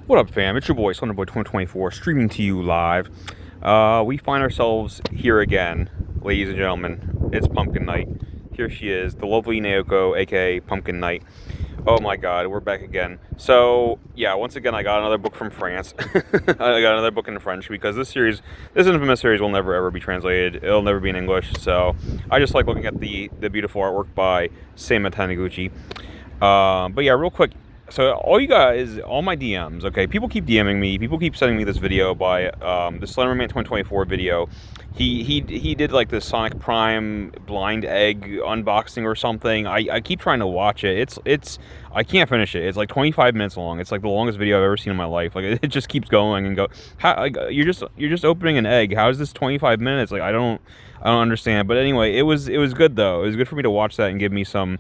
What up, fam? It's your boy, Slunderboy 2024, streaming to you live. We find ourselves here again, ladies and gentlemen. It's Pumpkin Night. Here she is, the lovely Naoko, aka Pumpkin Night. Oh my god, we're back again. So, yeah, once again, I got another book from France. I got another book in French because this infamous series will never ever be translated. It'll never be in English. So, I just like looking at the beautiful artwork by Seima Taniguchi. But yeah, real quick. So all you guys, all my DMs, okay, people keep DMing me. People keep sending me this video by the Slenderman 2024 video. He did like this Sonic Prime blind egg unboxing or something. I keep trying to watch it. It's I can't finish it. It's like 25 minutes long. It's like the longest video I've ever seen in my life. Like it just keeps going and go. How, like, you're just opening an egg. How is this 25 minutes? Like I don't understand. But anyway, it was good though. It was good for me to watch that and give me some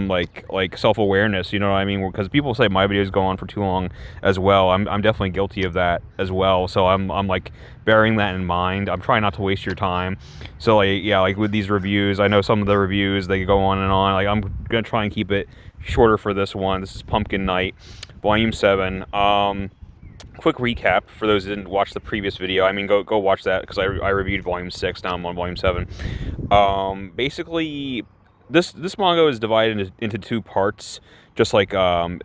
like self-awareness, you know what I mean? Because people say my videos go on for too long as well. I'm definitely guilty of that as well. So I'm like bearing that in mind. I'm trying not to waste your time. So like yeah, like with these reviews, I know some of the reviews they go on and on. Like I'm gonna try and keep it shorter for this one. This is Pumpkin Night, Volume 7. Quick recap for those who didn't watch the previous video. I mean, go watch that because I reviewed Volume 6. Now I'm on Volume 7. Basically, this manga is divided into two parts, just like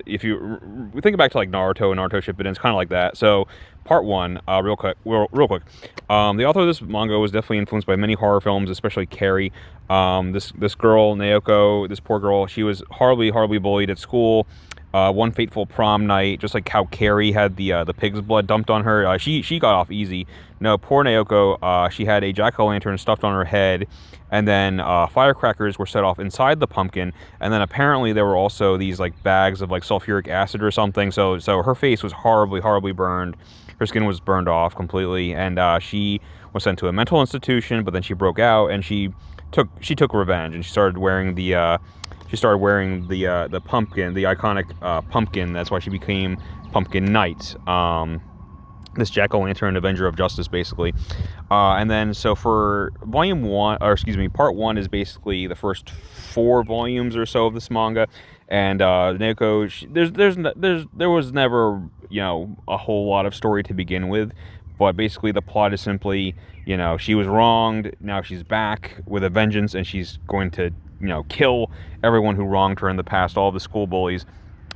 if you think back to like Naruto and Naruto Shippuden, it's kind of like that. So part one, real quick, the author of this manga was definitely influenced by many horror films, especially Carrie. This girl Naoko, this poor girl, she was horribly bullied at school. One fateful prom night, just like how Carrie had the pig's blood dumped on her, she got off easy. No, poor Naoko, she had a jack-o'-lantern stuffed on her head, and then firecrackers were set off inside the pumpkin, and then apparently there were also these like bags of like sulfuric acid or something. So her face was horribly burned. Her skin was burned off completely, and she was sent to a mental institution. But then she broke out, and she took revenge, and she started wearing the pumpkin, the iconic pumpkin. That's why she became Pumpkin Knight. This jack-o'-lantern avenger of justice, basically. And then, so for part one is basically the first 4 volumes or so of this manga. And Naoko, there was never, a whole lot of story to begin with. But basically the plot is simply, she was wronged, now she's back with a vengeance, and she's going to, kill everyone who wronged her in the past, all the school bullies.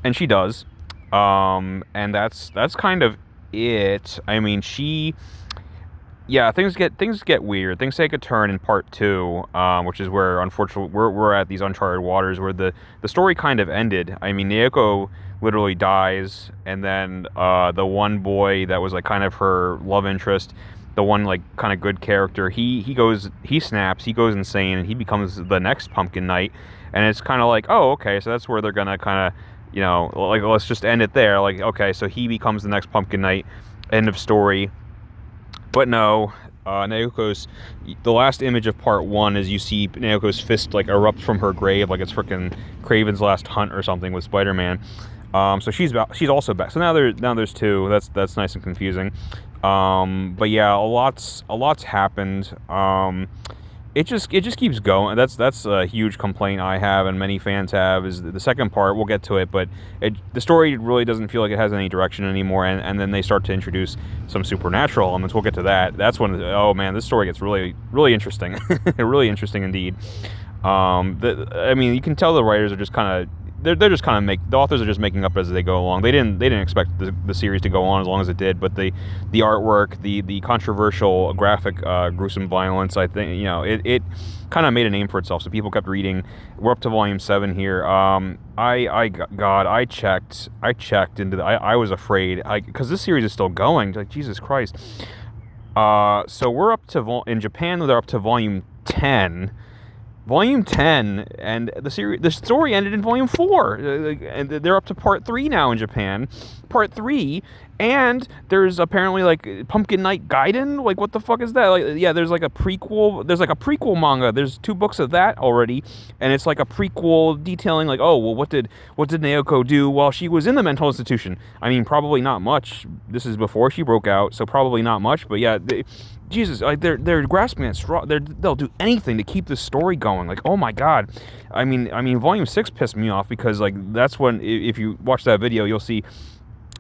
And she does. And that's kind of it. I mean, things get weird. Things take a turn in part 2, which is where, unfortunately, we're at these uncharted waters where the story kind of ended. I mean, Naoko literally dies, and then the one boy that was like kind of her love interest, the one like kind of good character, he snaps, he goes insane, and he becomes the next Pumpkin Knight. And it's kind of like, oh, okay, so that's where they're gonna kind of, like, let's just end it there. Like, okay, so he becomes the next Pumpkin Knight, end of story. But no, the last image of part 1 is you see Naoko's fist like erupt from her grave, like it's freaking Kraven's Last Hunt or something with Spider-Man. So she's also back. So now there's 2. That's nice and confusing. But yeah, a lot's happened. It just keeps going. That's a huge complaint I have and many fans have, is the second part. We'll get to it, but the story really doesn't feel like it has any direction anymore, and then they start to introduce some supernatural elements. We'll get to that. That's when, oh man, this story gets really interesting. Really interesting indeed. I mean, you can tell the writers are just kind of, they're just kind of the authors are just making up as they go along. They didn't expect the series to go on as long as it did, but the artwork, the controversial graphic gruesome violence, I think, it kind of made a name for itself. So people kept reading. We're up to Volume 7 here. I checked into I was afraid, because this series is still going. Like, Jesus Christ. So we're up to in Japan, they're up to Volume 10. Volume 10, and the story ended in Volume 4, and they're up to Part 3 now in Japan. Part 3, and there's apparently like Pumpkin Night Gaiden. Like, what the fuck is that? Like, yeah, there's like a prequel. There's like a prequel manga. There's 2 books of that already, and it's like a prequel detailing like, oh well, what did Naoko do while she was in the mental institution? I mean, probably not much. This is before she broke out, so probably not much. But yeah. Jesus, like they're grasping at straw. They'll do anything to keep this story going. Like, oh my god, I mean, Volume 6 pissed me off because like that's when, if you watch that video, you'll see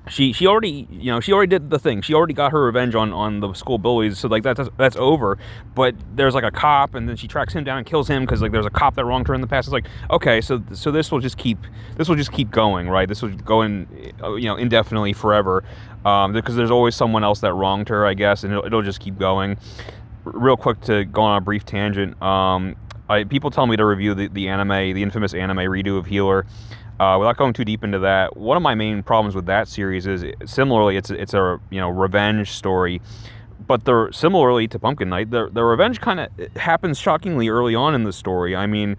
she already, she already did the thing. She already got her revenge on the school bullies, so like that's over. But there's like a cop, and then she tracks him down and kills him because like there's a cop that wronged her in the past. It's like, okay, so this will just keep going, right? This will go indefinitely forever, because there's always someone else that wronged her, I guess, and it'll just keep going. Real quick, to go on a brief tangent, people tell me to review the anime, the infamous anime redo of Healer. Without going too deep into that, one of my main problems with that series is, similarly, it's a revenge story, but similarly to Pumpkin Night, the revenge kind of happens shockingly early on in the story. I mean,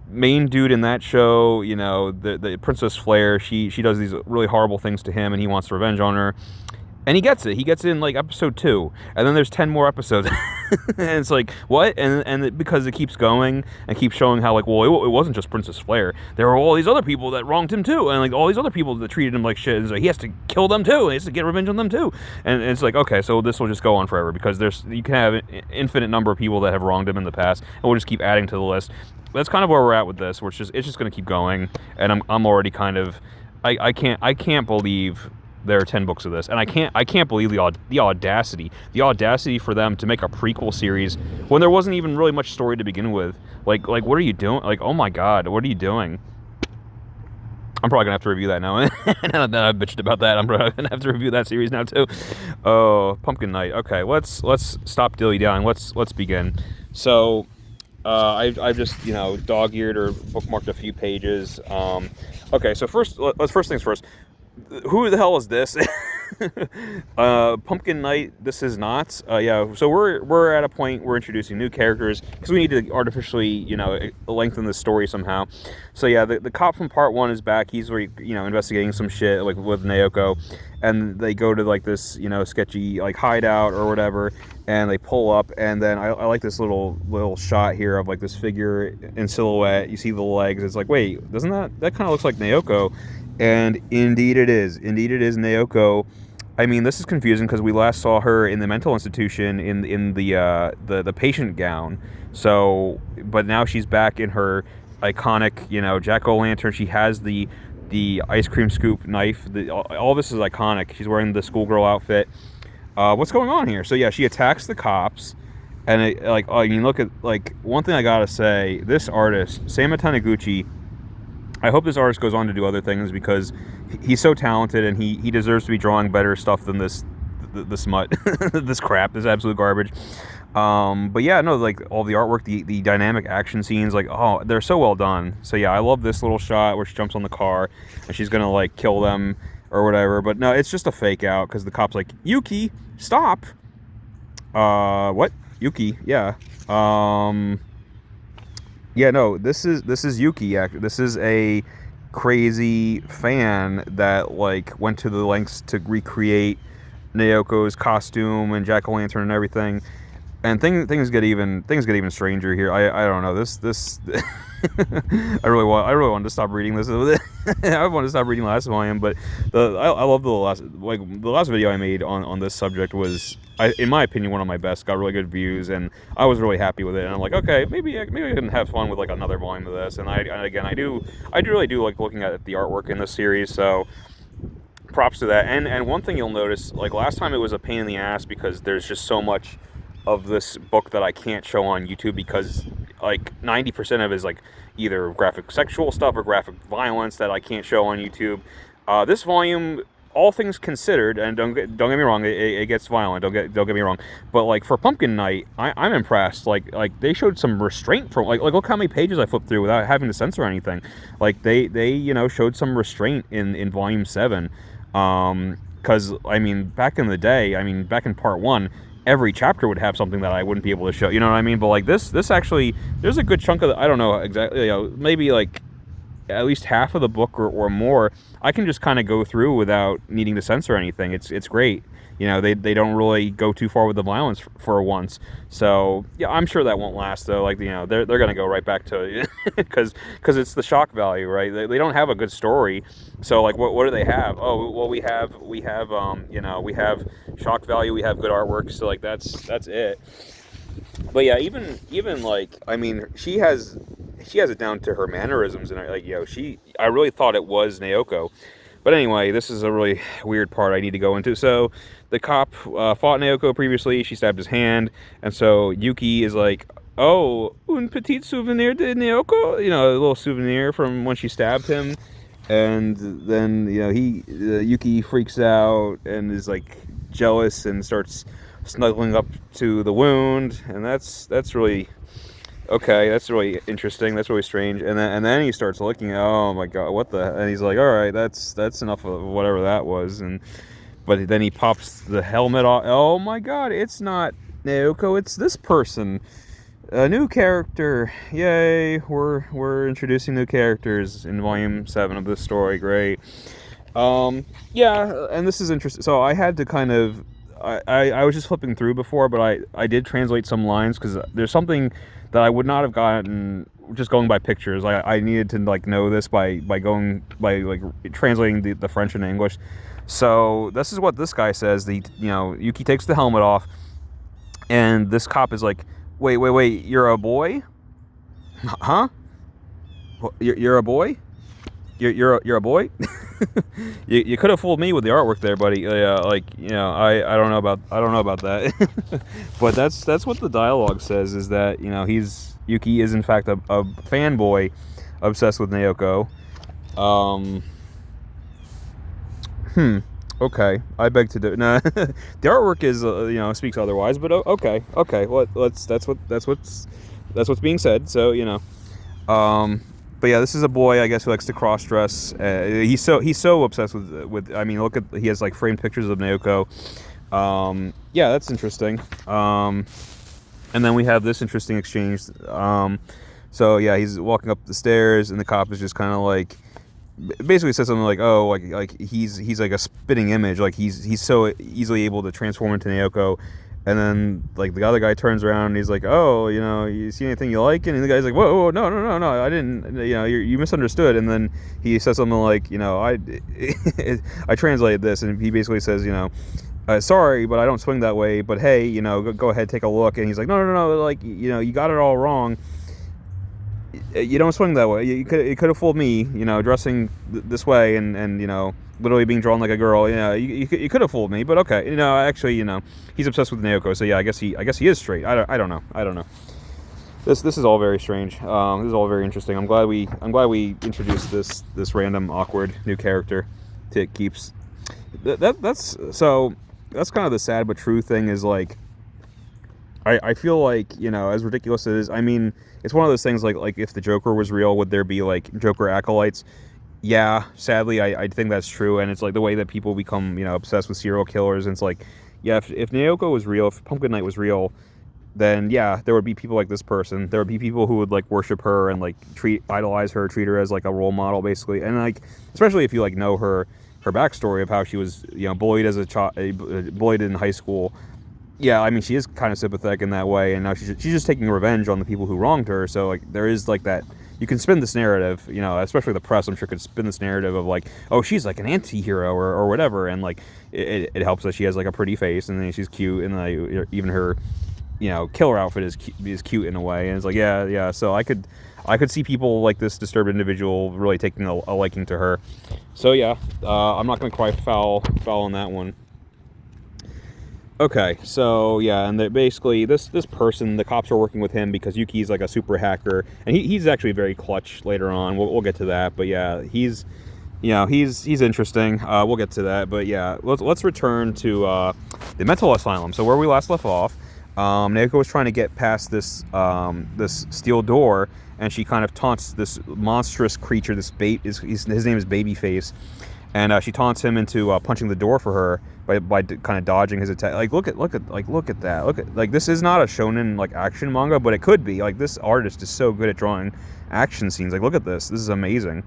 main dude in that show, the Princess Flare, she does these really horrible things to him, and he wants revenge on her. And he gets it. He gets it in like episode 2, and then there's 10 more episodes, and it's like, what? And because it keeps going and keeps showing how like, well, it wasn't just Princess Flare. There were all these other people that wronged him too, and like all these other people that treated him like shit. And so he has to kill them too. He has to get revenge on them too. And it's like, okay, so this will just go on forever because you can have an infinite number of people that have wronged him in the past, and we'll just keep adding to the list. That's kind of where we're at with this. It's just going to keep going, and I'm already kind of, I can't believe there are 10 books of this, and I can't believe the audacity for them to make a prequel series when there wasn't even really much story to begin with. Like what are you doing? Like, oh my god, what are you doing? I'm probably gonna have to review that now. Now that I've bitched about that, I'm probably gonna have to review that series now too. Oh, Pumpkin Night. Okay, let's stop dilly-dallying. Let's begin. So, I've just dog-eared or bookmarked a few pages. Okay, so first things first. Who the hell is this? Pumpkin Night, this is not. Yeah, so we're at a point, we're introducing new characters because we need to artificially, lengthen the story somehow. So yeah, the cop from part 1 is back. He's investigating some shit like with Naoko, and they go to like this, sketchy like hideout or whatever, and they pull up, and then I like this little shot here of like this figure in silhouette. You see the legs. It's like, wait, doesn't that kind of looks like Naoko? And indeed it is. Indeed it is Naoko. I mean, this is confusing because we last saw her in the mental institution in the patient gown. So, but now she's back in her iconic, jack-o'-lantern. She has the ice cream scoop knife. All this is iconic. She's wearing the schoolgirl outfit. What's going on here? So yeah, she attacks the cops. And look at, like, one thing I gotta say, this artist, Sama Taniguchi, I hope this artist goes on to do other things because he's so talented and he deserves to be drawing better stuff than this smut, this crap, this absolute garbage. But yeah, no, like all the artwork, the dynamic action scenes, like, oh, they're so well done. So yeah, I love this little shot where she jumps on the car and she's gonna like kill them or whatever. But no, it's just a fake out because the cop's like, Yuki, stop. What? Yuki? Yeah. Yeah, no, this is Yuki. This is a crazy fan that like went to the lengths to recreate Naoko's costume and jack-o'-lantern and everything. And things get even stranger here. I don't know. This I really wanted to stop reading this. I wanted to stop reading last volume, but I love the last video I made on this subject was, in my opinion, one of my best. Got really good views, and I was really happy with it. And I'm like, okay, maybe I can have fun with like another volume of this. And I really do like looking at the artwork in this series. So props to that. And one thing you'll notice, like last time, it was a pain in the ass because there's just so much of this book that I can't show on YouTube because like 90% of it is like either graphic sexual stuff or graphic violence that I can't show on YouTube. This volume, all things considered, and don't get me wrong, it gets violent. Don't get me wrong, but like for Pumpkin Night, I'm impressed. Like they showed some restraint from like look how many pages I flipped through without having to censor anything. Like they showed some restraint in volume 7. Because I mean back in the day, back in part 1. Every chapter would have something that I wouldn't be able to show, you know what I mean? But like this actually, there's a good chunk of I don't know exactly, maybe like at least half of the book or more, I can just kind of go through without needing to censor anything. It's great. They don't really go too far with the violence for once. So yeah, I'm sure that won't last though. Like they're gonna go right back to because it's the shock value, right? They don't have a good story. So like what do they have? Oh well, we have we have shock value. We have good artwork. So like that's it. But yeah, even like she has it down to her mannerisms and like I really thought it was Naoko. But anyway, this is a really weird part I need to go into. So the cop fought Naoko previously. She stabbed his hand, and so Yuki is like, "Oh, un petit souvenir de Naoko," a little souvenir from when she stabbed him. And then Yuki freaks out and is like jealous and starts snuggling up to the wound, and that's really okay. That's really interesting. That's really strange. And then he starts looking at, oh my god, what the? And he's like, all right, that's enough of whatever that was. But then he pops the helmet off. Oh my god, it's not Naoko, it's this person. A new character. Yay, we're introducing new characters in volume 7 of this story. Great. Yeah, and this is interesting. So I had to kind of I was just flipping through before, but I did translate some lines because there's something that I would not have gotten just going by pictures. I needed to like know this by translating the French and English. So this is what this guy says. Yuki takes the helmet off, and this cop is like, wait, you're a boy? Huh? You're a boy? You're a boy? you could have fooled me with the artwork there, buddy. I don't know about that. But that's what the dialogue says, is that Yuki is in fact a fanboy obsessed with Naoko. Okay, I beg to do. Nah, the artwork is speaks otherwise, but okay. Well, that's what's being said. So but yeah, this is a boy, I guess, who likes to cross dress. He's so obsessed with. I mean, look at, he has like framed pictures of Naoko. Yeah, that's interesting. And then we have this interesting exchange. So yeah, he's walking up the stairs, and the cop is just kind of like, basically says something like, oh, like he's like a spitting image, like he's so easily able to transform into Naoko. And then like the other guy turns around and he's like, oh, you see anything you like? And the guy's like, whoa, no, I didn't, you misunderstood. And then he says something like, I translated this, and he basically says, sorry, but I don't swing that way, but hey, go ahead, take a look. And he's like, no, like, you got it all wrong. You don't swing that way. You could have fooled me, dressing this way and literally being drawn like a girl. You could have fooled me, but okay. Actually, he's obsessed with Naoko, so yeah, I guess he is straight. I don't know. This is all very strange. This is all very interesting. I'm glad we introduced this random awkward new character to Keeps. That's kind of the sad but true thing, is like, I feel like, as ridiculous as it is, I mean, it's one of those things like if the Joker was real, would there be like Joker acolytes? Yeah, sadly, I think that's true. And it's like the way that people become, obsessed with serial killers. And it's like, yeah, if Naoko was real, if Pumpkin Knight was real, then yeah, there would be people like this person. There would be people who would like worship her and like idolize her, treat her as like a role model, basically. And like, especially if you like know her backstory of how she was, bullied as a child, bullied in high school. Yeah, I mean, she is kind of sympathetic in that way, and now she's just taking revenge on the people who wronged her. So like, there is like that. You can spin this narrative, especially the press, I'm sure, could spin this narrative of like, oh, she's like an anti-hero or whatever, and like it helps that she has like a pretty face, and then she's cute, and like, even her killer outfit is cute in a way. And it's like, yeah. So I could see people like this disturbed individual really taking a liking to her. So yeah, I'm not going to quite foul on that one. Okay, so yeah, and basically this person, the cops are working with him because Yuki's like a super hacker, and he's actually very clutch later on. We'll get to that, but yeah, he's interesting. We'll get to that, but yeah, let's return to the mental asylum. So where we last left off, Naoko was trying to get past this steel door, and she kind of taunts this monstrous creature. His name is Babyface. And she taunts him into punching the door for her by kind of dodging his attack. Like, look at that. Look at, like, this is not a shonen like action manga, but it could be. Like, this artist is so good at drawing action scenes. Like, look at this. This is amazing.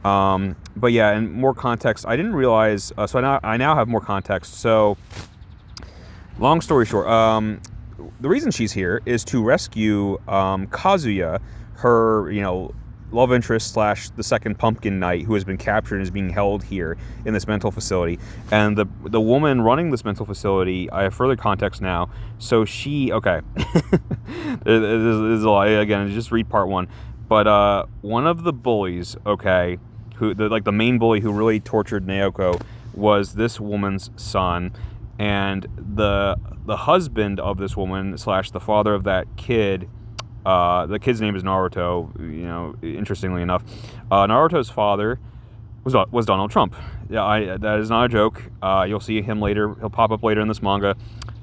But yeah, and more context. I didn't realize. So I now have more context. So, long story short, the reason she's here is to rescue Kazuya, her love interest / the second Pumpkin Knight, who has been captured and is being held here in this mental facility. And the woman running this mental facility, I have further context now. So she, okay, there's a lot, again, just read part 1. But one of the bullies, okay, the main bully who really tortured Naoko was this woman's son, and the husband of this woman / the father of that kid. The kid's name is Naruto. Interestingly enough, Naruto's father was Donald Trump. Yeah, that is not a joke. You'll see him later. He'll pop up later in this manga.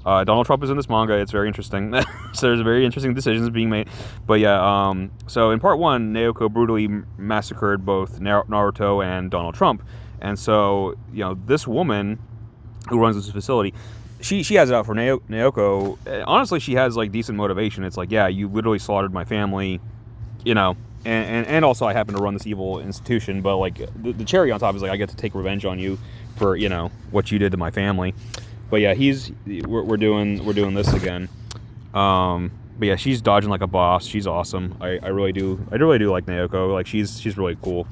Donald Trump is in this manga. It's very interesting. So there's very interesting decisions being made. But yeah, so in part 1, Naoko brutally massacred both Naruto and Donald Trump. And so, this woman who runs this facility, she has it out for Naoko. Honestly, she has like decent motivation. It's like, yeah, you literally slaughtered my family, and also I happen to run this evil institution, but like the cherry on top is like I get to take revenge on you for what you did to my family. But yeah, we're doing this again. But yeah, she's dodging like a boss. She's awesome. I really do like Naoko. Like she's really cool.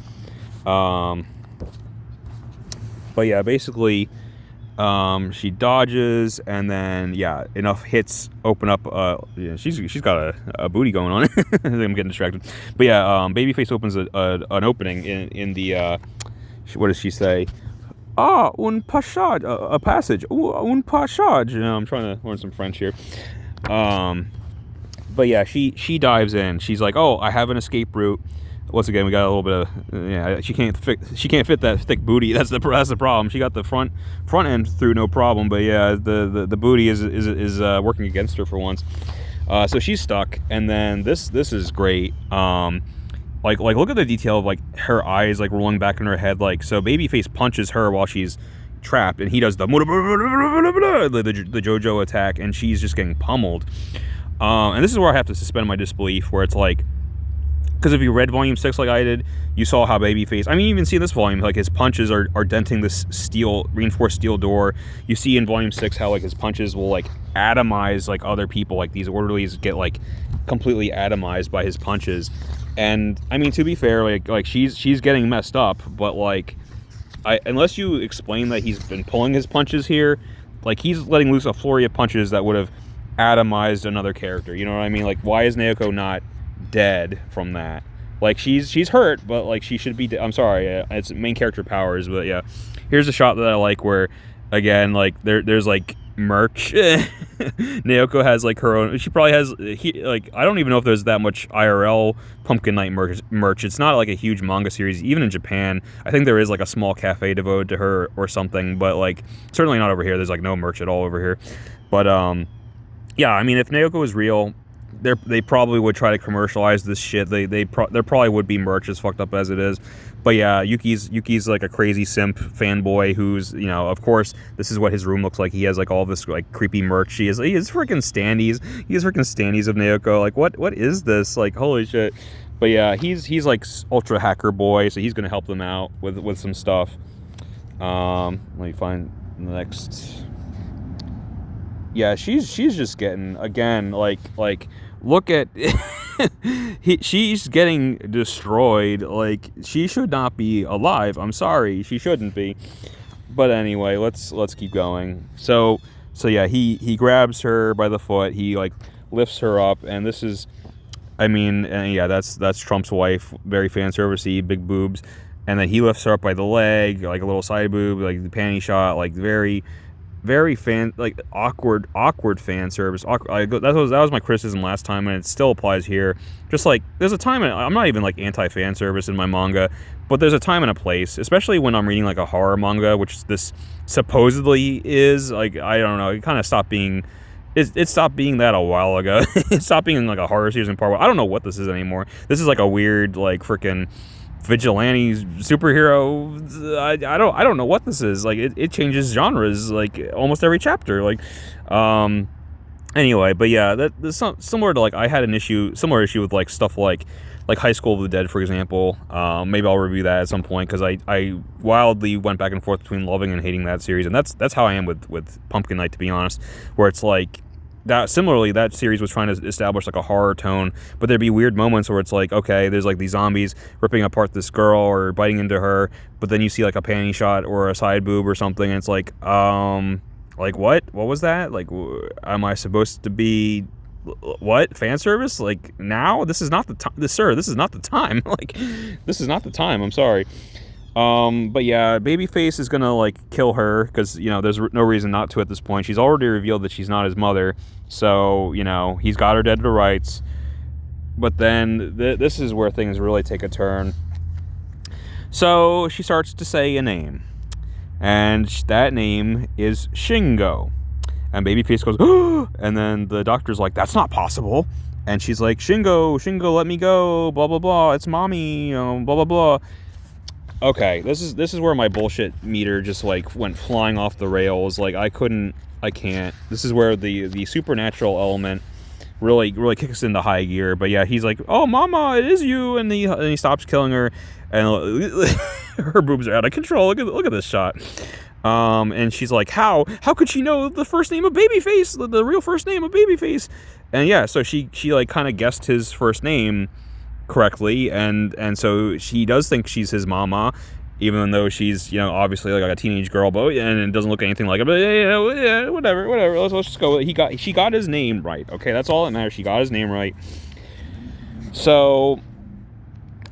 But yeah, basically, she dodges, and then yeah, enough hits open up. She's got a booty going on. I'm getting distracted. But yeah, Babyface opens an opening in the what does she say? Un passage, a passage. Un passage. I'm trying to learn some French here. But yeah, she dives in. She's like, oh, I have an escape route. Once again, we got a little bit of she can't fit that thick booty. That's the problem. She got the front end through no problem, but yeah, the booty is working against her for once. So she's stuck, and then this is great. Like look at the detail of like her eyes like rolling back in her head. Like, so Babyface punches her while she's trapped, and he does the JoJo attack, and she's just getting pummeled. And this is where I have to suspend my disbelief, where it's like, because if you read volume 6 like I did, you saw how Babyface, I mean, you even see in this volume, like his punches are denting this reinforced steel door. You see in volume 6 how like his punches will like atomize like other people, like these orderlies get like completely atomized by his punches. And I mean, to be fair, like she's getting messed up, but like, unless you explain that he's been pulling his punches here, like he's letting loose a flurry of punches that would have atomized another character. You know what I mean? Like, why is Naoko not dead from that? Like, she's hurt, but like she should be I'm sorry, it's main character powers. But yeah, here's a shot that I like where, again, like there's like merch. Naoko has like her own, she probably has I don't even know if there's that much IRL Pumpkin Night merch. It's not like a huge manga series. Even in Japan, I think there is like a small cafe devoted to her or something, but like certainly not over here. There's like no merch at all over here. But yeah, I mean, if Naoko was real, they probably would try to commercialize this shit. There probably would be merch, as fucked up as it is. But yeah, Yuki's like a crazy simp fanboy who's, of course, this is what his room looks like. He has like all this like creepy merch. He has freaking standees. He has freaking standees of Naoko. Like, what is this? Like, holy shit. But yeah, he's like ultra hacker boy, so he's gonna help them out with some stuff. Let me find the next. Yeah, she's just getting, again, like look at she's getting destroyed. Like, she should not be alive. I'm sorry, she shouldn't be. But anyway, let's keep going. So yeah, he grabs her by the foot. He like lifts her up, and this is, I mean, yeah, that's Trump's wife. Very fan servicey, big boobs. And then he lifts her up by the leg, like a little side boob, like the panty shot, like very fan, like awkward fan service. That was my criticism last time, and it still applies here. Just like, there's a time, I'm not even like anti-fan service in my manga, but there's a time and a place, especially when I'm reading like a horror manga, which this supposedly is. Like, I don't know, it kind of stopped being, it stopped being that a while ago. It stopped being like a horror series in part 1. I don't know what this is anymore. This is like a weird like freaking vigilante superhero. I don't know what this is. Like, it changes genres like almost every chapter. Like, anyway, but yeah, that's similar to like, I had similar issue with like stuff like High School of the Dead, for example. Maybe I'll review that at some point, because I wildly went back and forth between loving and hating that series, and that's how I am with Pumpkin Night, to be honest, where it's like, that similarly, that series was trying to establish like a horror tone, but there'd be weird moments where it's like, okay, there's like these zombies ripping apart this girl or biting into her, but then you see like a panty shot or a side boob or something, and it's like what was that? Like, am I supposed to be, what, fan service? Like, now? This is not the time, sir, this is not the time. Like, this is not the time, I'm sorry. But yeah, Babyface is gonna like kill her because there's no reason not to at this point. She's already revealed that she's not his mother, so he's got her dead to rights. But then this is where things really take a turn. So she starts to say a name, and that name is Shingo. And Babyface goes, oh! And then the doctor's like, that's not possible. And she's like, Shingo, let me go, blah, blah, blah. It's mommy, blah, blah, blah. Okay, this is where my bullshit meter just like went flying off the rails. Like I can't. This is where the supernatural element really kicks into high gear. But yeah, he's like, oh mama, it is you, and he stops killing her, and her boobs are out of control. Look at this shot. And she's like, how could she know the first name of Babyface, the real first name of Babyface? And yeah, so she like kind of guessed his first name correctly, and so she does think she's his mama, even though she's obviously like a teenage girl, but and it doesn't look anything like it. But yeah, whatever. Let's just go. She got his name right. Okay, that's all that matters. She got his name right. So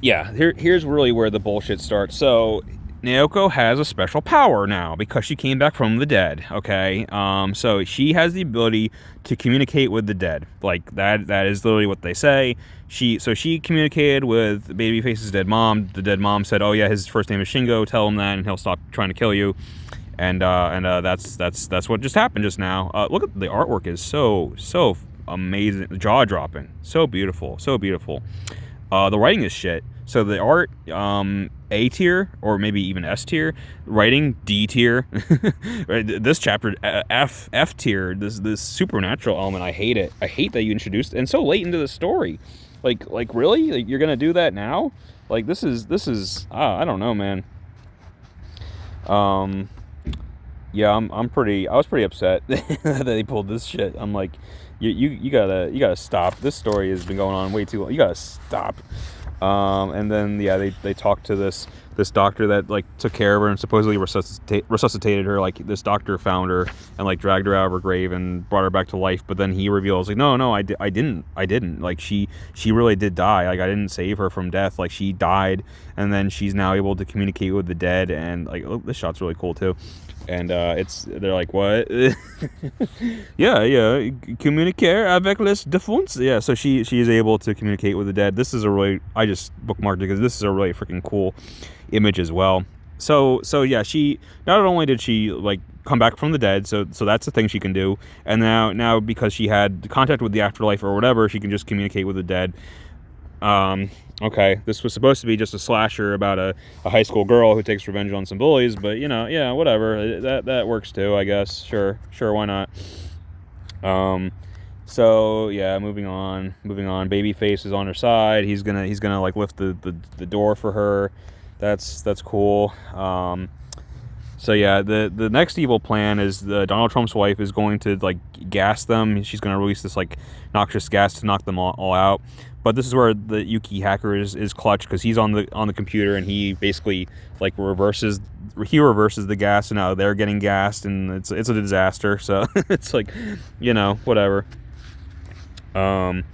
yeah, here's really where the bullshit starts. So Naoko has a special power now because she came back from the dead, okay? So she has the ability to communicate with the dead. Like, that is literally what they say. She communicated with Babyface's dead mom. The dead mom said, oh yeah, his first name is Shingo, tell him that and he'll stop trying to kill you. And that's what just happened just now. Look at the artwork is so amazing, jaw-dropping, so beautiful. The writing is shit. So the art, A tier, or maybe even S tier. Writing, D tier. This chapter, F tier. This supernatural element, I hate it. I hate that you introduced, and so late into the story. Like really? Like, you're gonna do that now? Like, this is. I don't know, man. Yeah, I was pretty upset that they pulled this shit. I'm like, you gotta stop. This story has been going on way too long. You gotta stop. And then yeah, they talked to this doctor that like took care of her and supposedly resuscitated her. Like, this doctor found her and like dragged her out of her grave and brought her back to life. But then he reveals like, no, I didn't. Like, she really did die. Like, I didn't save her from death. Like, she died, and then she's now able to communicate with the dead. And like, oh, this shot's really cool too. And they're like, what? yeah, communiquer avec les défunts. Yeah, so she is able to communicate with the dead. This is I just bookmarked it because this is a really freaking cool image as well. So yeah, she not only did she like come back from the dead, so that's the thing she can do, and now because she had contact with the afterlife or whatever, she can just communicate with the dead. Okay, this was supposed to be just a slasher about a high school girl who takes revenge on some bullies, but yeah, whatever. That works too, I guess. Sure, why not? So yeah, moving on. Babyface is on her side. He's gonna like lift the door for her. That's cool. So yeah, the next evil plan is Donald Trump's wife is going to like gas them. She's going to release this like noxious gas to knock them all out. But this is where the Yuki hacker is clutch, because he's on the computer and he basically like reverses the gas, and now they're getting gassed, and it's a disaster. So it's like, whatever. But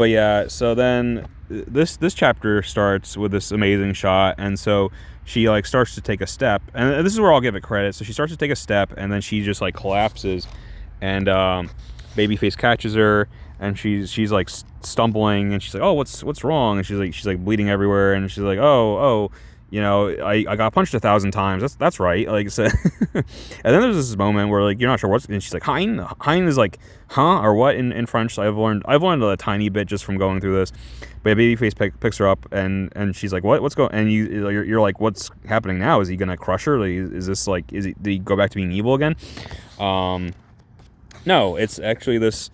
yeah, so then this chapter starts with this amazing shot, and so she like starts to take a step, and this is where I'll give it credit. So she starts to take a step, and then she just like collapses, and Babyface catches her, and she's like stumbling, and she's like, oh, what's wrong? And she's like bleeding everywhere, and she's like, oh, I got punched 1,000 times. That's right. Like, so and then there's this moment where like you're not sure what's, and she's like, Hein is like, huh, or what in French. I've learned a tiny bit just from going through this. But Babyface picks her up, and she's like, what's going? And you're like, what's happening now? Is he gonna crush her? Like, is this like, did he go back to being evil again? No, it's actually this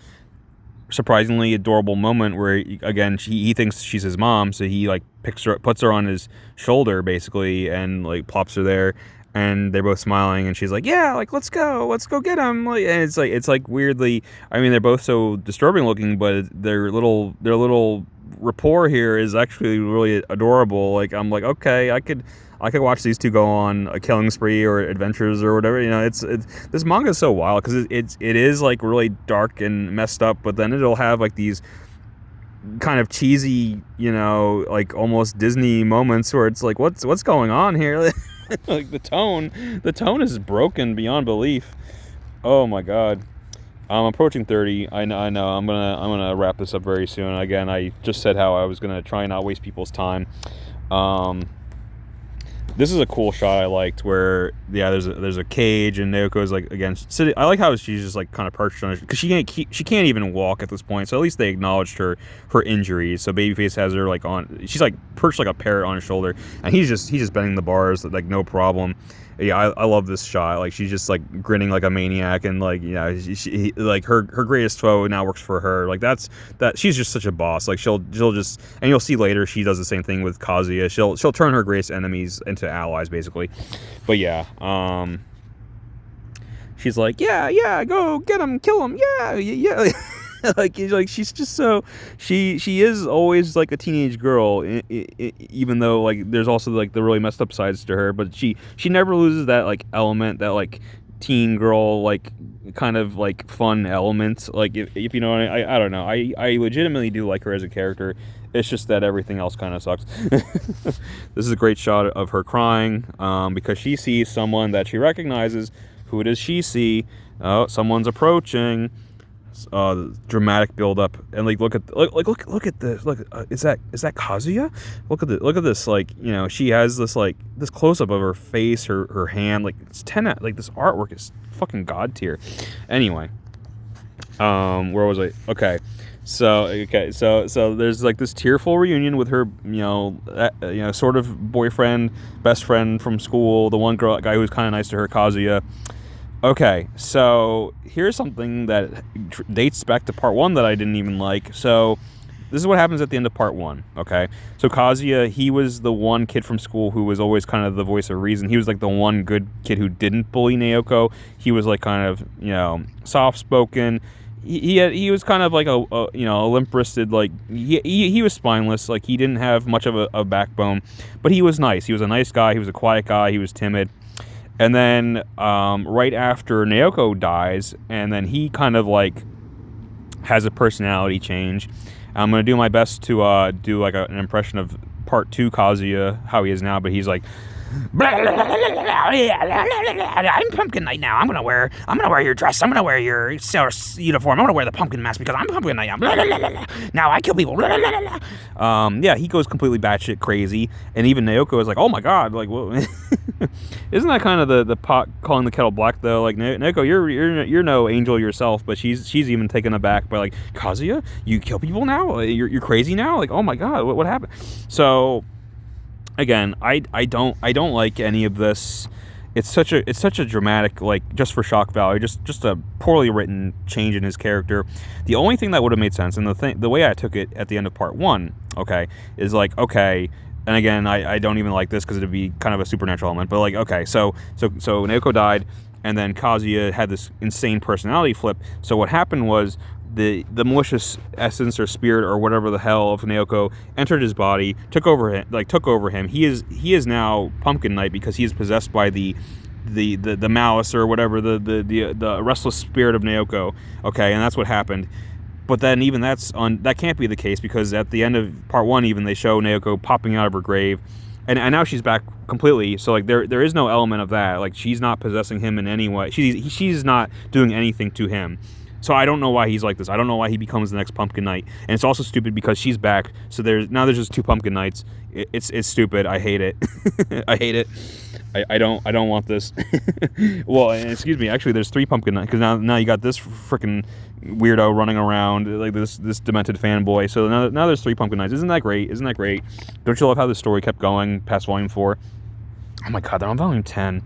surprisingly adorable moment where again he thinks she's his mom, so he like puts her on his shoulder basically, and like plops her there, and they're both smiling, and she's like, yeah, like let's go get him. Like, and it's like weirdly, I mean, they're both so disturbing looking, but their little rapport here is actually really adorable. Like, I'm like, okay, I could watch these two go on a killing spree or adventures or whatever. It's this manga is so wild because it is like really dark and messed up, but then it'll have like these kind of cheesy, like almost Disney moments where it's like, what's going on here? Like the tone is broken beyond belief. Oh my god. I'm approaching 30. I know. I'm gonna wrap this up very soon. Again, I just said how I was gonna try and not waste people's time. This is a cool shot I liked where there's a cage and Naoko's like again sitting. I like how she's just like kind of perched on it because she can't even walk at this point. So at least they acknowledged her injuries. So Babyface has her like she's like perched like a parrot on his shoulder, and he's just bending the bars like no problem. Yeah, I love this shot. Like she's just like grinning like a maniac, and like she like her greatest foe now works for her. Like that. She's just such a boss. Like she'll just, and you'll see later she does the same thing with Kazuya. She'll turn her greatest enemies into allies basically. But yeah, she's like yeah go get him, kill him, yeah. like she's just so she is always like a teenage girl, even though like there's also like the really messed up sides to her, but she never loses that like element, that like teen girl like kind of like fun element. Like if you know, I don't know, I legitimately do like her as a character. It's just that everything else kind of sucks. This is a great shot of her crying because she sees someone that she recognizes. Who does she see? Oh, someone's approaching. Dramatic build up, and like look at this. Look, is that Kazuya? Look at this. Like she has this like this close up of her face, her hand. Like it's 10. Like this artwork is fucking god tier. Anyway, where was I? Okay. So there's like this tearful reunion with her, sort of boyfriend, best friend from school, the one guy who's kind of nice to her, Kazuya. Okay, so here's something that dates back to part 1 that I didn't even like. So this is what happens at the end of part 1, okay? So Kazuya, he was the one kid from school who was always kind of the voice of reason. He was like the one good kid who didn't bully Naoko. He was like kind of, soft-spoken. He was kind of like a limp-wristed, like he was spineless. Like he didn't have much of a backbone, but he was nice. He was a nice guy. He was a quiet guy. He was timid. And then right after Naoko dies, and then he kind of like has a personality change. I'm going to do my best to do like an impression of part 2 Kazuya, how he is now, but he's like, I'm Pumpkin Knight now. I'm gonna wear your dress. I'm gonna wear your uniform. I'm gonna wear the pumpkin mask because I'm Pumpkin Knight now. Now I kill people. Yeah, he goes completely batshit crazy, and even Naoko is like, oh my god, like, whoa. Isn't that kind of the pot calling the kettle black though? Like Naoko, you're no angel yourself, but she's even taken aback by like, Kazuya, you kill people now? You're crazy now? Like, oh my god, what happened? So. Again, I don't like any of this. It's such a dramatic, like, just for shock value, just a poorly written change in his character. The only thing that would have made sense, and the way I took it at the end of part 1, okay, is like, okay, and again, I don't even like this because it'd be kind of a supernatural element, but like, okay, so Naoko died, and then Kazuya had this insane personality flip. So what happened was, the malicious essence or spirit or whatever the hell of Naoko entered his body, took over him. He is now Pumpkin Knight because he is possessed by the malice or whatever, the restless spirit of Naoko. Okay, and that's what happened. But then even that can't be the case, because at the end of part 1 even they show Naoko popping out of her grave. And now she's back completely, so like there is no element of that. Like she's not possessing him in any way. She's not doing anything to him. So I don't know why he's like this. I don't know why he becomes the next Pumpkin Knight. And it's also stupid because she's back. So there's just 2 Pumpkin Knights. It's stupid. I hate it. I hate it. I don't want this. Well, excuse me. Actually, there's 3 Pumpkin Knights, because now you got this freaking weirdo running around like this demented fanboy. So now there's 3 Pumpkin Knights. Isn't that great? Don't you love how the story kept going past volume 4? Oh my god, they're on volume 10.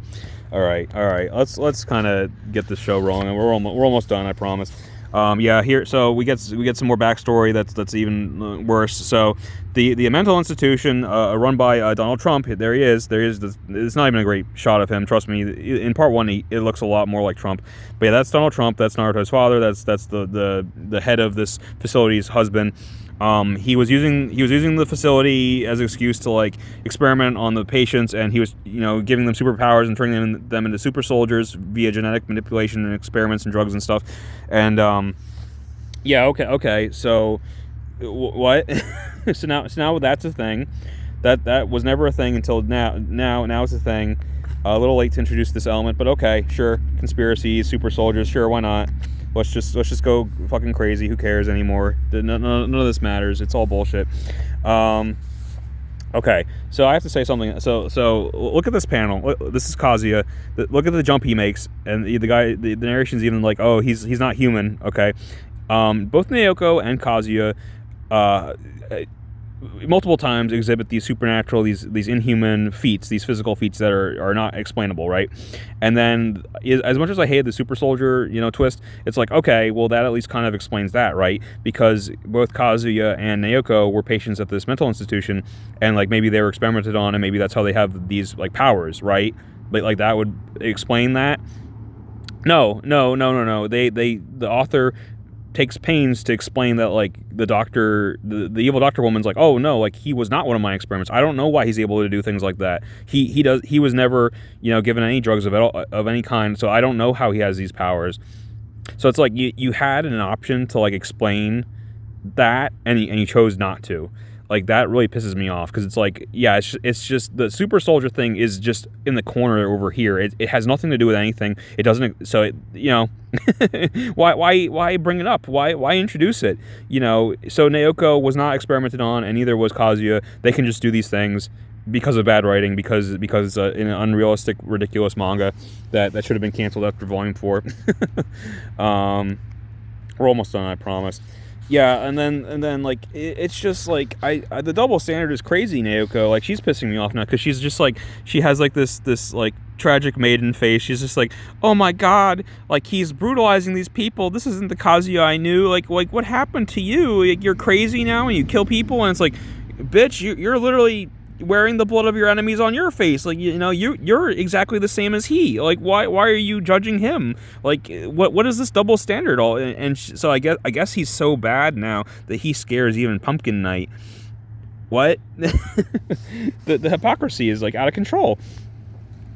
All right. Let's kind of get this show rolling, and we're almost done, I promise. Yeah, here. So we get some more backstory that's even worse. So the mental institution run by Donald Trump. There he is. It's not even a great shot of him. Trust me. In part 1, it looks a lot more like Trump. But yeah, that's Donald Trump. That's Naruto's father. That's the head of this facility's husband. He was using the facility as an excuse to like experiment on the patients, and he was giving them superpowers and turning them into super soldiers via genetic manipulation and experiments and drugs and stuff. And yeah, okay. So What? So now that's a thing. That was never a thing until now. Now it's a thing. A little late to introduce this element, but okay, sure. Conspiracies, super soldiers, sure, why not? Let's just go fucking crazy. Who cares anymore? None of this matters. It's all bullshit. Okay, so I have to say something. So look at this panel. This is Kazuya. Look at the jump he makes, and the narration's even like, oh, he's not human. Okay, both Naoko and Kazuya, multiple times exhibit these supernatural, these inhuman feats, these physical feats that are not explainable, right? And then, as much as I hated the super soldier, twist, it's like, okay, well, that at least kind of explains that, right? Because both Kazuya and Naoko were patients at this mental institution, and like maybe they were experimented on, and maybe that's how they have these like powers, right? Like that would explain that. No. The author takes pains to explain that, like, the doctor, the evil doctor woman's like, oh no, like, he was not one of my experiments. I don't know why he's able to do things like that. He was never, given any drugs of any kind, so I don't know how he has these powers. So it's like you had an option to like explain that, and you chose not to. Like, that really pisses me off, because it's like, yeah, it's just the super soldier thing is just in the corner over here. It has nothing to do with anything. It doesn't. So why bring it up? Why introduce it? So Naoko was not experimented on, and neither was Kazuya. They can just do these things because of bad writing, because in an unrealistic, ridiculous manga that should have been canceled after volume 4. We're almost done, I promise. Yeah, and then like it's just like the double standard is crazy. Naoko, like, she's pissing me off now, because she's just like, she has like this like tragic maiden face. She's just like, oh my god, like, he's brutalizing these people. This isn't the Kazuya I knew. Like what happened to you? Like, you're crazy now and you kill people, and it's like, bitch, you're literally wearing the blood of your enemies on your face. Like, you're exactly the same as he. Like, why are you judging him? Like, what is this double standard all? And so I guess he's so bad now that he scares even Pumpkin Knight. What? the hypocrisy is like out of control.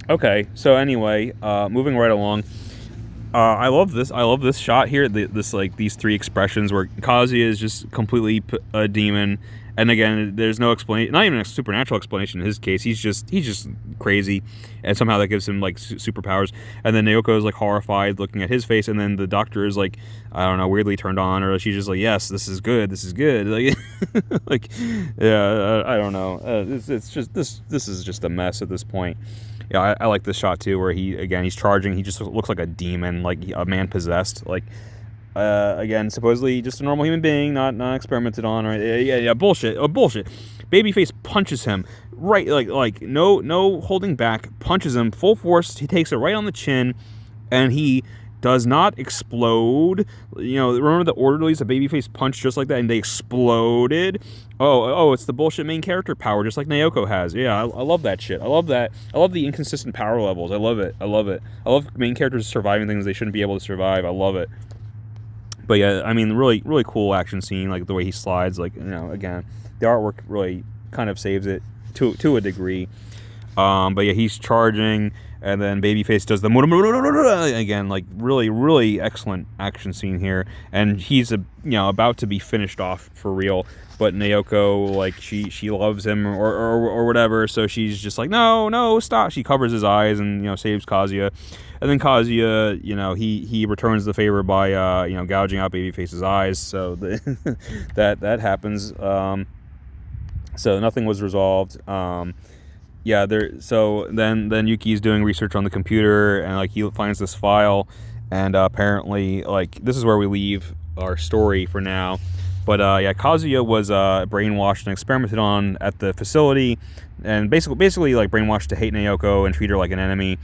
Okay, so anyway, moving right along. I love this shot here. These three expressions where Kazuya is just completely a demon. And again, there's no explanation, not even a supernatural explanation in his case. He's just crazy, and somehow that gives him like superpowers. And then Naoko is like horrified looking at his face, and then the doctor is like, I don't know, weirdly turned on, or she's just like, yes, this is good. Like, like, yeah, I don't know. It's just this is just a mess at this point. Yeah, I like this shot too, where he's charging. He just looks like a demon, like a man possessed, like. Again, supposedly just a normal human being, not experimented on, right? Yeah, bullshit. Babyface punches him right, like no holding back, punches him full force. He takes it right on the chin, and he does not explode. Remember the orderlies, a babyface punched just like that, and they exploded. Oh, it's the bullshit main character power, just like Naoko has. Yeah, I love that shit. I love that. I love the inconsistent power levels. I love it. I love main characters surviving things they shouldn't be able to survive. I love it. But yeah, I mean, really, really cool action scene, like the way he slides, like, again, the artwork really kind of saves it to a degree. But yeah, he's charging, and then Babyface does the again, like, really, really excellent action scene here, and he's about to be finished off for real. But Naoko, like, she loves him or whatever, so she's just like, no, stop. She covers his eyes and saves Kazuya. And then Kazuya, he returns the favor by gouging out Babyface's eyes. So that happens. So nothing was resolved. So then Yuki's doing research on the computer, and like he finds this file, and apparently, like, this is where we leave our story for now. But Kazuya was brainwashed and experimented on at the facility, and basically like brainwashed to hate Naoko and treat her like an enemy.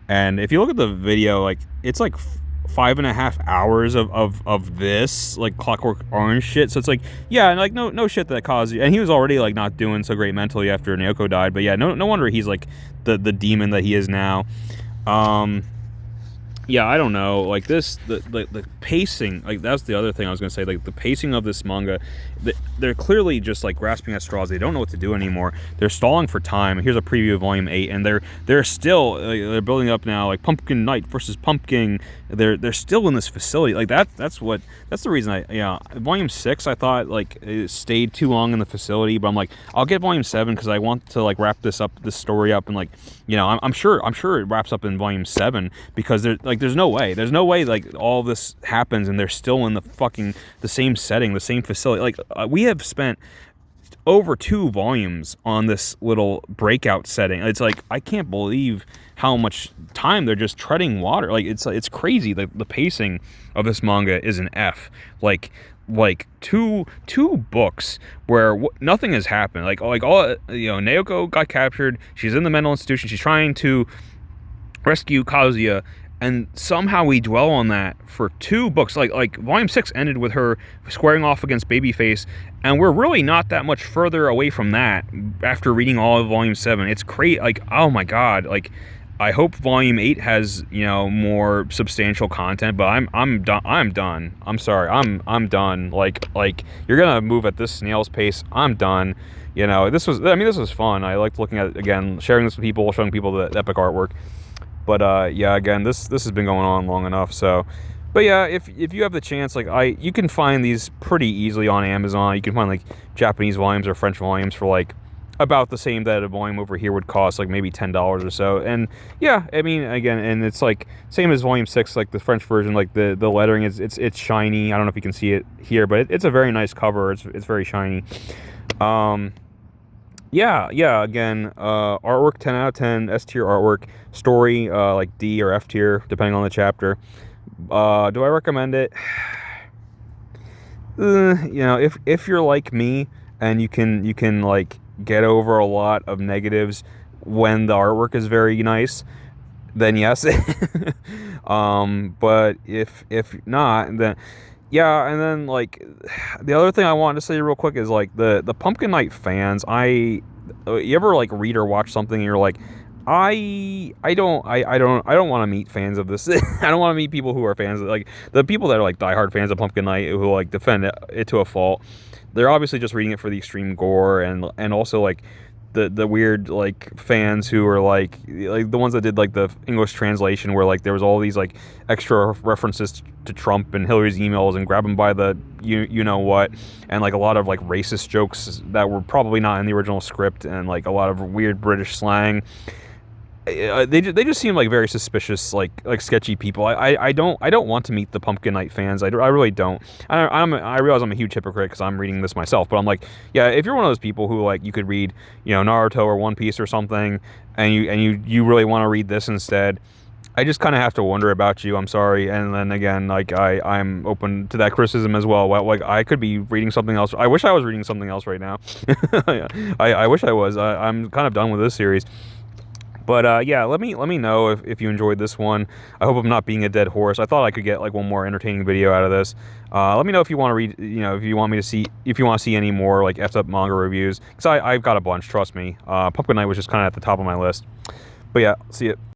And if you look at the video, like, it's like 5.5 hours of this, like, Clockwork Orange shit. So it's like, yeah, and like no shit that Kazuya, and he was already like not doing so great mentally after Naoko died. But yeah, no wonder he's like the demon that he is now. yeah, I don't know. Like this, the pacing, like that's the other thing I was gonna say. Like the pacing of this manga, they're clearly just like grasping at straws. They don't know what to do anymore. They're stalling for time. Here's a preview of Volume 8, and they're still they're building up now. Like Pumpkin Knight versus Pumpkin. They're still in this facility. Like that's the reason Volume 6 I thought like it stayed too long in the facility, but I'm like I'll get Volume 7 because I want to like wrap this story up, and like I'm sure it wraps up in Volume 7 because there's no way like all this happens and they're still in the same setting, the same facility. Like we have spent over 2 volumes on this little breakout setting. It's like I can't believe how much time they're just treading water. Like it's crazy. The pacing of this manga is an F. Like two books where nothing has happened. Like all Naoko got captured. She's in the mental institution. She's trying to rescue Kazuya, and somehow we dwell on that for 2 books. Like Volume 6 ended with her squaring off against Babyface, and we're really not that much further away from that after reading all of Volume 7. It's crazy. Like, oh my god. Like, I hope Volume 8 has more substantial content, but I'm done. I'm sorry. I'm done. Like you're gonna move at this snail's pace. I'm done. This was fun. I liked looking at it again, sharing this with people, showing people the epic artwork. But yeah, again, this has been going on long enough. So, but yeah, if you have the chance, like you can find these pretty easily on Amazon. You can find like Japanese volumes or French volumes for like about the same that a volume over here would cost, like maybe $10 or so. And yeah, I mean, again, and it's like same as Volume 6, like the French version, like the lettering it's shiny. I don't know if you can see it here, but it's a very nice cover. It's very shiny. Yeah, again, artwork 10 out of 10, S tier artwork, story like D or F tier depending on the chapter. Do I recommend it? If you're like me and you can like get over a lot of negatives when the artwork is very nice, then yes. But if not, then yeah. And then like the other thing I wanted to say real quick is like the Pumpkin Night fans. You ever like read or watch something and you're like, I don't want to meet fans of this. I don't want to meet people who are fans of, like the people that are like diehard fans of Pumpkin Night who like defend it to a fault. They're obviously just reading it for the extreme gore and also like the weird like fans who are like the ones that did like the English translation where like there was all these like extra references to Trump and Hillary's emails and grab them by the you know what, and like a lot of like racist jokes that were probably not in the original script, and like a lot of weird British slang. They just seem like very suspicious, like sketchy people. I don't want to meet the Pumpkin Night fans. I really don't. I realize I'm a huge hypocrite because I'm reading this myself. But I'm like, yeah, if you're one of those people who like you could read Naruto or One Piece or something, and you really want to read this instead, I just kind of have to wonder about you. I'm sorry. And then again, like I'm open to that criticism as well. Like I could be reading something else. I wish I was reading something else right now. I wish I was. I'm kind of done with this series. But yeah, let me know if you enjoyed this one. I hope I'm not being a dead horse. I thought I could get like one more entertaining video out of this. Let me know if you want to read, if you want to see any more like effed up manga reviews, because I've got a bunch. Trust me. Pumpkin Night was just kind of at the top of my list. But yeah, see it.